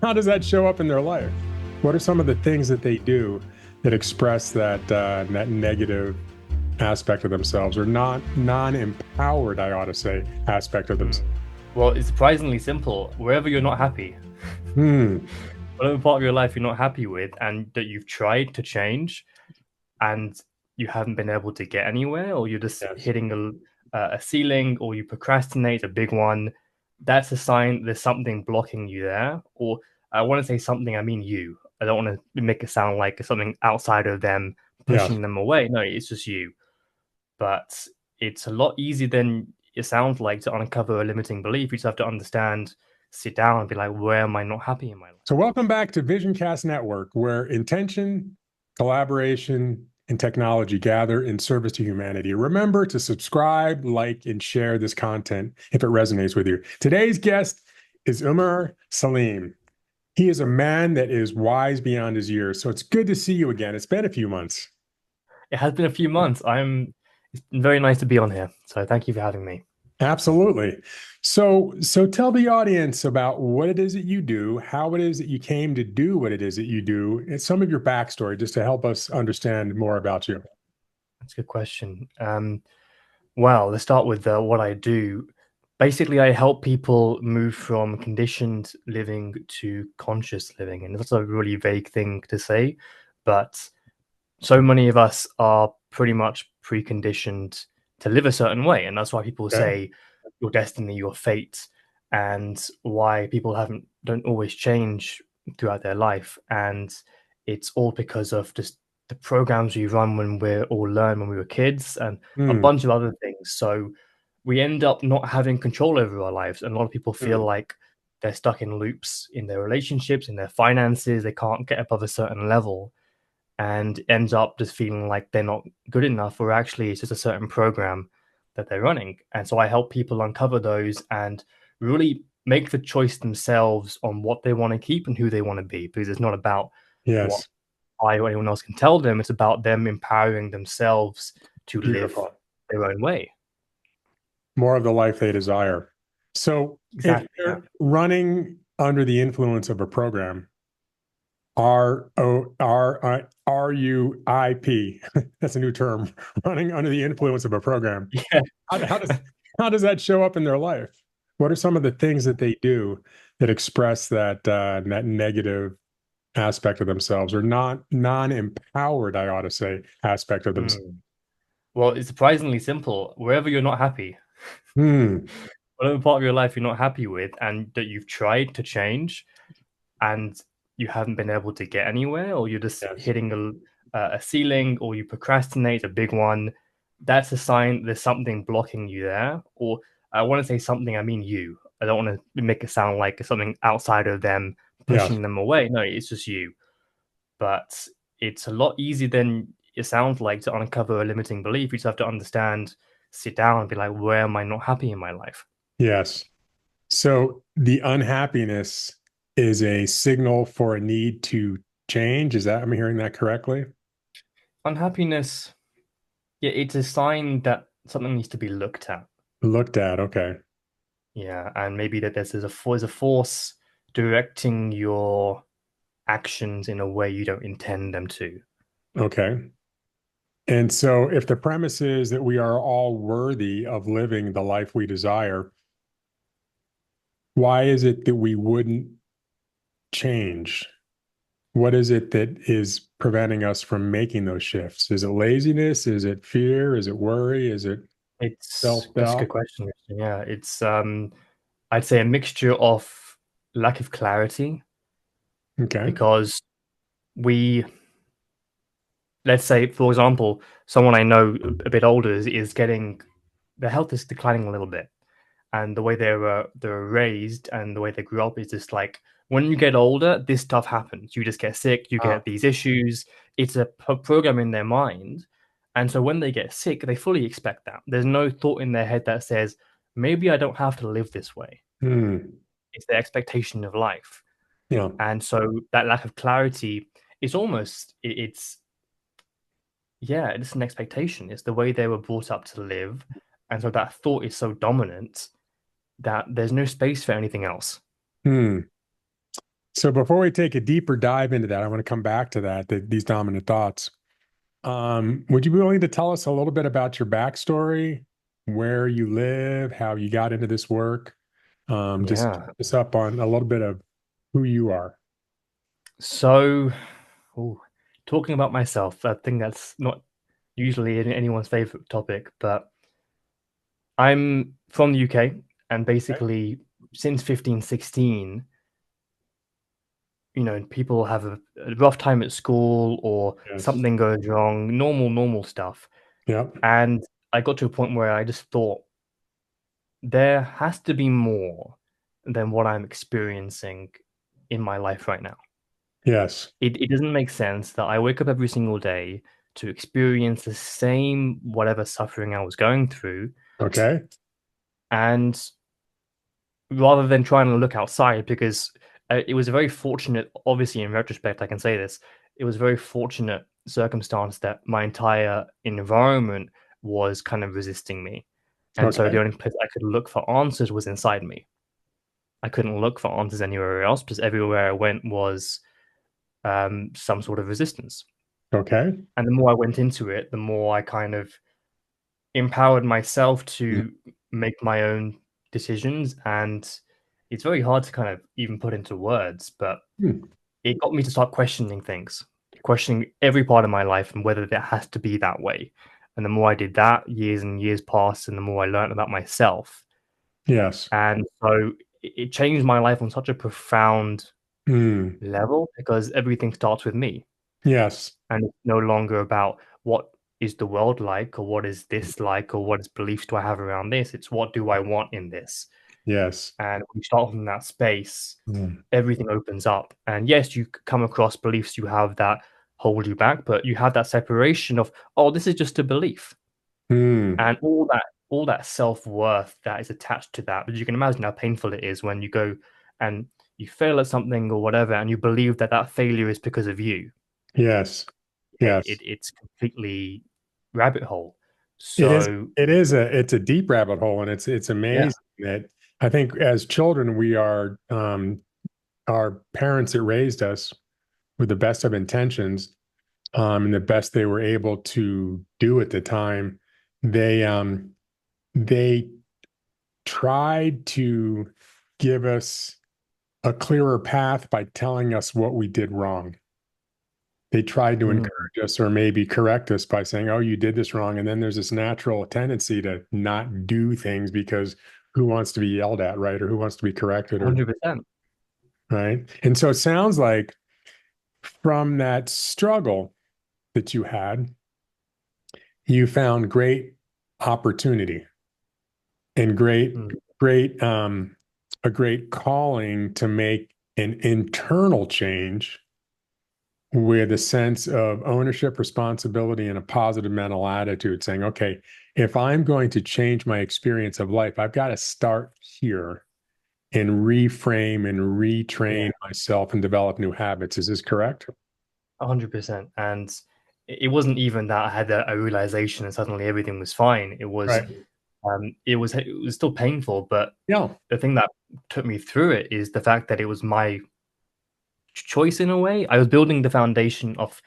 how does that show up in their life? What are some of the things that they do that express that negative aspect of themselves, or non-empowered, I ought to say, aspect of themselves? Hmm. Well, it's surprisingly simple. Wherever you're not happy, Hmm. whatever part of your life you're not happy with, and that you've tried to change, and you haven't been able to get anywhere, or you're just Yes. hitting a ceiling, or you procrastinate a big one, that's a sign there's something blocking you there. Or I want to say something, I mean you. I don't want to make it sound like it's something outside of them Yes. pushing them away. No, it's just you. But it's a lot easier than it sounds like to uncover a limiting belief. You just have to understand, sit down, and be like, where am I not happy in my life? So, welcome back to VisionCast Network, where intention, collaboration, and technology gather in service to humanity. Remember to subscribe, like, and share this content if it resonates with you. Today's guest is Umar Saleem. He is a man that is wise beyond his years. So, it's good to see you again. It's been a few months. It has been a few months. It's been very nice to be on here. So thank you for having me. Absolutely. So tell the audience about what it is that you do, how it is that you came to do what it is that you do, and some of your backstory, just to help us understand more about you. That's a good question. Well, let's start with what I do. Basically, I help people move from conditioned living to conscious living. And that's a really vague thing to say, but so many of us are pretty much preconditioned to live a certain way. And that's why people Okay. say your destiny, your fate, and why people don't always change throughout their life. And it's all because of just the programs we run when we're all learn when we were kids and a Hmm. bunch of other things. So we end up not having control over our lives. And a lot of people feel Hmm. like they're stuck in loops in their relationships, in their finances. They can't get above a certain level and ends up just feeling like they're not good enough, or actually it's just a certain program that they're running. And so I help people uncover those and really make the choice themselves on what they want to keep and who they want to be, because it's not about what Yes. I or anyone else can tell them. It's about them empowering themselves to live Beautiful. their own way. More of the life they desire. So if Exactly. Yeah. you're running under the influence of a program, RUIP, that's a new term, running under the influence of a program. Yeah. How does that show up in their life? What are some of the things that they do that express that negative aspect of themselves, or non-empowered, I ought to say, aspect of themselves? Hmm. Well, it's surprisingly simple. Wherever you're not happy, Hmm. whatever part of your life you're not happy with, and that you've tried to change, and you haven't been able to get anywhere, or you're just Yes. hitting a ceiling, or you procrastinate a big one, that's a sign there's something blocking you there. Or I want to say something, I mean you. I don't want to make it sound like it's something outside of them Yes. pushing them away. No, it's just you. But it's a lot easier than it sounds like to uncover a limiting belief. You just have to understand, sit down, and be like, where am I not happy in my life? Yes. So the unhappiness is a signal for a need to change. Is that, am I hearing that correctly? Unhappiness, yeah, it's a sign that something needs to be looked at. Looked at. Okay. Yeah, and maybe that there's a force directing your actions in a way you don't intend them to. Okay. And so if the premise is that we are all worthy of living the life we desire, why is it that we wouldn't change? What is it that is preventing us from making those shifts? Is it laziness? Is it fear? Is it worry? Is it That's a self-doubt? good question. Yeah, it's I'd say a mixture of lack of clarity, Okay. because we let's say, for example, someone I know a bit older is getting their health is declining a little bit, and the way they're raised and the way they grew up is just like, when you get older, this stuff happens. You just get sick, you Ah, get these issues. It's a program in their mind, and so when they get sick, they fully expect that. There's no thought in their head that says, maybe I don't have to live this way. hmm. It's the expectation of life, Yeah. and so that lack of clarity is almost it's yeah, it's an expectation. It's the way they were brought up to live, and so that thought is so dominant that there's no space for anything else. Hmm. So before we take a deeper dive into that, I want to come back to these dominant thoughts. Would you be willing to tell us a little bit about your backstory, where you live, how you got into this work? Just Yeah. catch us up on a little bit of who you are. So, ooh, talking about myself, I think that's not usually anyone's favorite topic, but I'm from the UK, and Okay. basically since 15, 16, people have a rough time at school or Yes. something goes wrong, normal stuff. Yep. And I got to a point where I just thought there has to be more than what I'm experiencing in my life right now. Yes. It doesn't make sense that I wake up every single day to experience the same whatever suffering I was going through, Okay. and rather than trying to look outside, because it was a very fortunate, obviously in retrospect I can say this, it was a very fortunate circumstance that my entire environment was kind of resisting me, and so Okay. the only place I could look for answers was inside me. I couldn't look for answers anywhere else because everywhere I went was some sort of resistance. Okay. And the more I went into it, the more I kind of empowered myself Mm. to make my own decisions. And it's very hard to kind of even put into words, but Mm. it got me to start questioning things, questioning every part of my life and whether it has to be that way. And the more I did that, years and years passed, and the more I learned about myself. Yes. And so it changed my life on such a profound Mm. level because everything starts with me. Yes. And it's no longer about what is the world like or what is this like or what beliefs do I have around this. It's what do I want in this. Yes. And when you start from that space, Mm. everything opens up. And yes, you come across beliefs you have that hold you back, but you have that separation of, oh, this is just a belief. Mm. And all that self-worth that is attached to that. But you can imagine how painful it is when you go and you fail at something or whatever, and you believe that that failure is because of you. Yes. Yes. It's completely rabbit hole. It is. So It's a deep rabbit hole, and it's yeah, amazing that I think as children we are our parents that raised us with the best of intentions, and the best they were able to do at the time. They tried to give us a clearer path by telling us what we did wrong. They tried to mm, encourage us or maybe correct us by saying, "Oh, you did this wrong." And then there's this natural tendency to not do things because who wants to be yelled at, right? Or who wants to be corrected, or 100%. right? And so it sounds like from that struggle that you had, you found great opportunity and Mm, a great calling to make an internal change with a sense of ownership, responsibility, and a positive mental attitude, saying, okay, if I'm going to change my experience of life, I've got to start here and reframe and yeah, retrain myself and develop new habits. Is this correct? 100%. And it wasn't even that I had a realization and suddenly everything was fine. Right. It was still painful, but Yeah. the thing that took me through it is the fact that it was my choice in a way. I was building the foundation of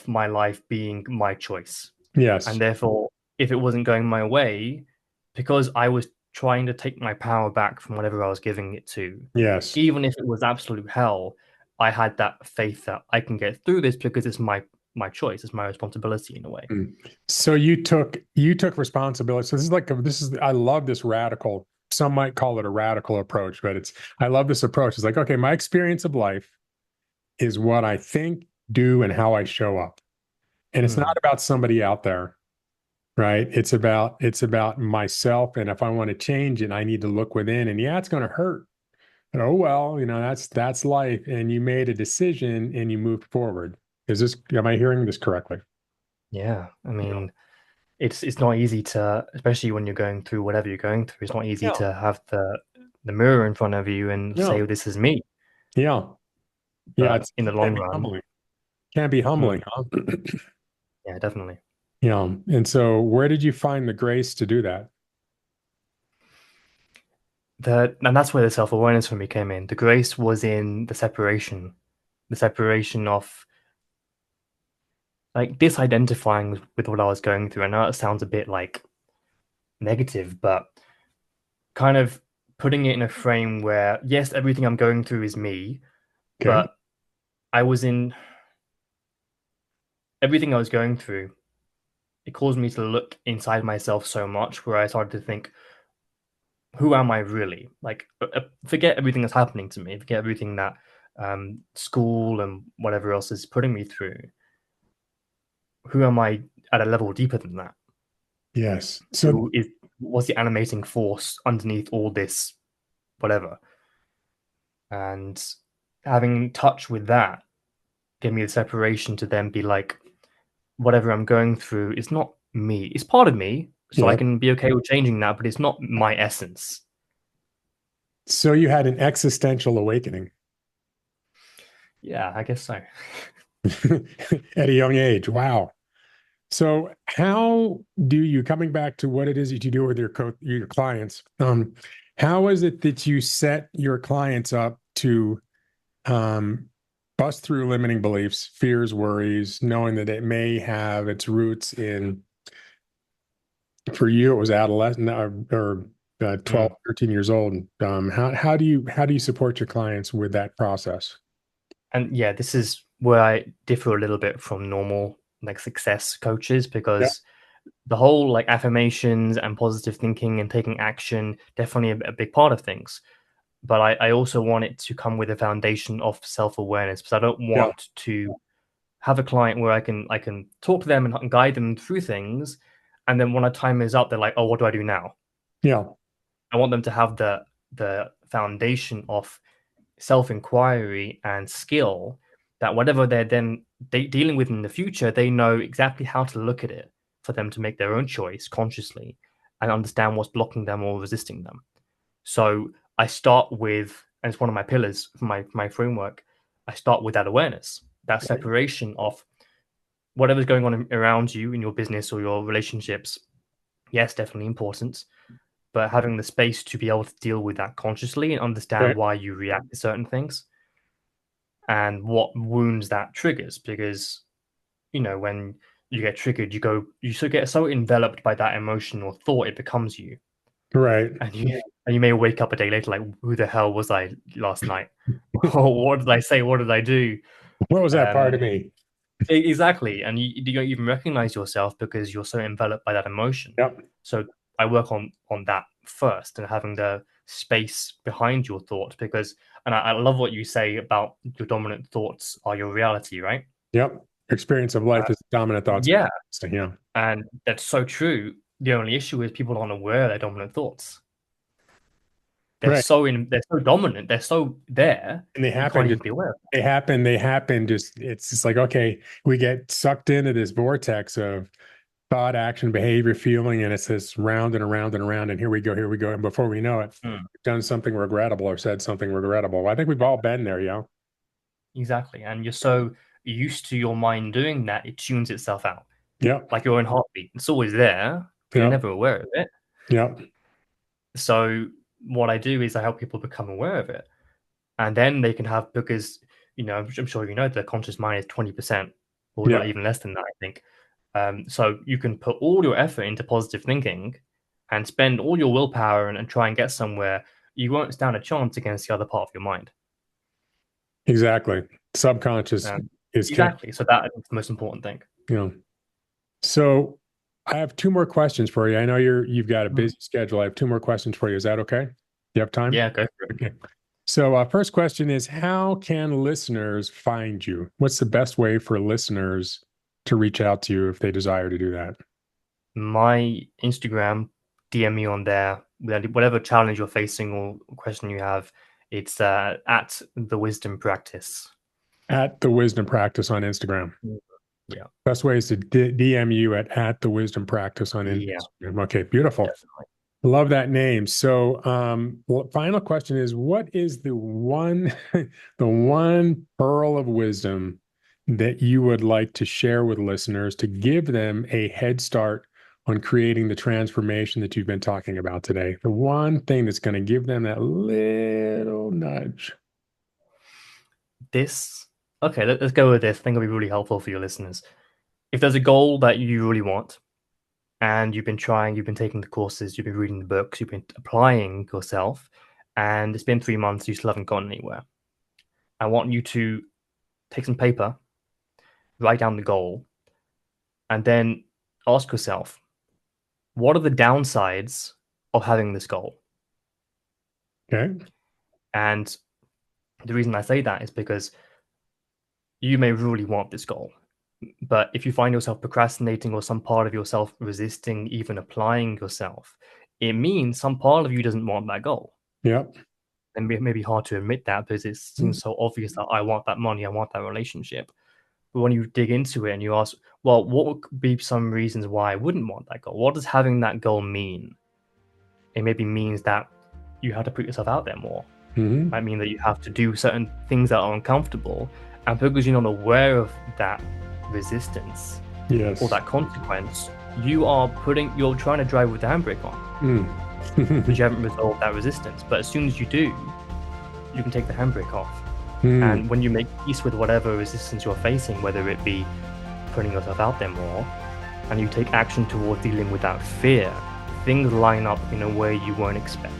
my life being my choice. Yes. And therefore, if it wasn't going my way, because I was trying to take my power back from whatever I was giving it to, Yes. even if it was absolute hell, I had that faith that I can get through this because it's my choice, it's my responsibility in a way. Mm. So you took responsibility. So this is I love this radical. Some might call it a radical approach, but I love this approach. It's like, okay, my experience of life is what I think, do, and how I show up. And it's not Mm, about somebody out there, right? It's about myself. And if I want to change it, I need to look within. And yeah, it's going to hurt. But oh well, that's life. And you made a decision and you moved forward. Am I hearing this correctly? yeah, I Yeah. mean, it's not easy to, especially when you're going through whatever you're going through. It's not easy Yeah. to have the mirror in front of you and say, Yeah. "Oh, this is me." Yeah. Yeah. But It in the can long be run, humbling. Can be mm, humbling, huh? yeah, definitely. Yeah. And so where did you find the grace to do that? And that's where the self-awareness for me came in. The grace was in the separation of like disidentifying with what I was going through. I know it sounds a bit like negative, but kind of putting it in a frame where, yes, everything I'm going through is me, Okay. but I was in everything I was going through. It caused me to look inside myself so much where I started to think, who am I really? Like, forget everything that's happening to me, forget everything that school and whatever else is putting me through. Who am I at a level deeper than that? Yes. So Who is what's the animating force underneath all this, whatever? And having touch with that gave me the separation to then be like, whatever I'm going through is not me. It's part of me, so I yeah. can be okay with changing that, but it's not my essence. So you had an existential awakening Yeah, I guess so. at a young age. Wow. So how do you, coming back to what it is that you do with your clients, how is it that you set your clients up to um, bust through limiting beliefs, fears, worries, knowing that it may have its roots in, for you, it was adolescent or 12, Mm. 13 years old. How do you support your clients with that process? And yeah, this is where I differ a little bit from normal like success coaches Yeah. because the whole like affirmations and positive thinking and taking action definitely a big part of things. But I also want it to come with a foundation of self-awareness because I don't Yeah. want to have a client where I can talk to them and guide them through things, and then when a time is up, they're like, "Oh, what do I do now?" Yeah. I want them to have the foundation of self-inquiry and skill that whatever they're then dealing with in the future, they know exactly how to look at it for them to make their own choice consciously and understand what's blocking them or resisting them. So I start with, and it's one of my pillars for my framework. I start with that awareness, that separation of whatever's going on around you in your business or your relationships. Yes, definitely important, but having the space to be able to deal with that consciously and understand Right. why you react to certain things and what wounds that triggers. Because when you get triggered, you so get so enveloped by that emotion or thought, it becomes you, Right. and you may wake up a day later like, who the hell was I last night? Or what did I say? What did I do? What was that part Um, of me? exactly, and you don't even recognize yourself because you're so enveloped by that emotion. Yep. So I work on that first and having the space behind your thought because, and I love what you say about your dominant thoughts are your reality, right? Yep. Experience of life Uh, is dominant thoughts. yeah, Yeah. and that's so true. The only issue is people aren't aware of their dominant thoughts. Right. They're so dominant, they're so there, And they you can't happen even just be aware of they happen just it's just like, okay, we get sucked into this vortex of thought, action, behavior, feeling, and it's this round and around and around, and here we go. And before we know it, them. we've done something regrettable or said something regrettable. I think we've all been there, yeah. Exactly. And you're so used to your mind doing that, it tunes itself out. Yep. Like your own heartbeat. It's always there, but you're Yep. never aware of it. Yep. So what I do is I help people become aware of it. And then they can have, because I'm sure the conscious mind is 20%, or Yeah. not even less than that, I think. So you can put all your effort into positive thinking and spend all your willpower and try and get somewhere. You won't stand a chance against the other part of your mind. Exactly. Subconscious Um, is kept, exactly. So that is the most important thing. you know. So I have two more questions for you. I know you've got a Mm. busy schedule. I have two more questions for you. Is that okay? You have time? Yeah, go for it. Okay. So, first question is, how can listeners find you? What's the best way for listeners to reach out to you if they desire to do that? My Instagram, DM me on there with whatever challenge you're facing or question you have. It's at the Wisdom Practice. At the Wisdom Practice on Instagram. Mm. Yeah, Best way is to DM you at the Wisdom Practice on yeah, Instagram. Okay, beautiful. definitely. Love that name. So, final question is, what is the one, the one pearl of wisdom that you would like to share with listeners to give them a head start on creating the transformation that you've been talking about today? The one thing that's going to give them that little nudge. Okay, let's go with this. I think it'll be really helpful for your listeners. If there's a goal that you really want, and you've been taking the courses, you've been reading the books, you've been applying yourself, and it's been 3 months, you still haven't gone anywhere. I want you to take some paper, write down the goal, and then ask yourself, what are the downsides of having this goal? Okay. And the reason I say that is because you may really want this goal, but if you find yourself procrastinating or some part of yourself resisting even applying yourself, it means some part of you doesn't want that goal. Yep. And it may be hard to admit that because it seems so obvious that I want that money, I want that relationship. But when you dig into it and you ask, well, what would be some reasons why I wouldn't want that goal? What does having that goal mean? It maybe means that you have to put yourself out there more. Mm-hmm. Might mean that you have to do certain things that are uncomfortable. And because you're not aware of that resistance Yes. or that consequence, you're trying to drive with the handbrake on. Because you haven't resolved that resistance. But as soon as you do, you can take the handbrake off. And when you make peace with whatever resistance you're facing, whether it be putting yourself out there more, and you take action towards dealing with that fear, things line up in a way you won't expect.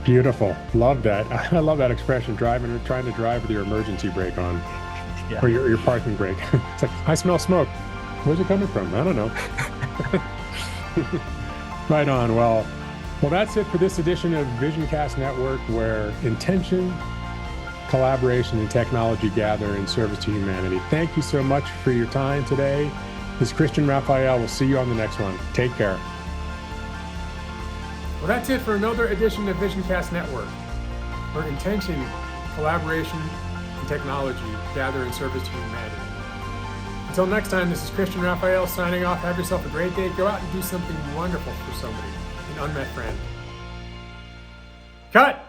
Beautiful. Love that. I love that expression, trying to drive with your emergency brake on. Yeah. Or your parking brake. It's like, I smell smoke. Where's it coming from? I don't know. Right on. Well, that's it for this edition of VisionCast Network, where intention, collaboration, and technology gather in service to humanity. Thank you so much for your time today. This is Christian Raphael. We'll see you on the next one. Take care. Well, that's it for another edition of VisionCast Network, where intention, collaboration, and technology gather in service to humanity. Until next time, this is Christian Raphael signing off. Have yourself a great day. Go out and do something wonderful for somebody, an unmet friend. Cut!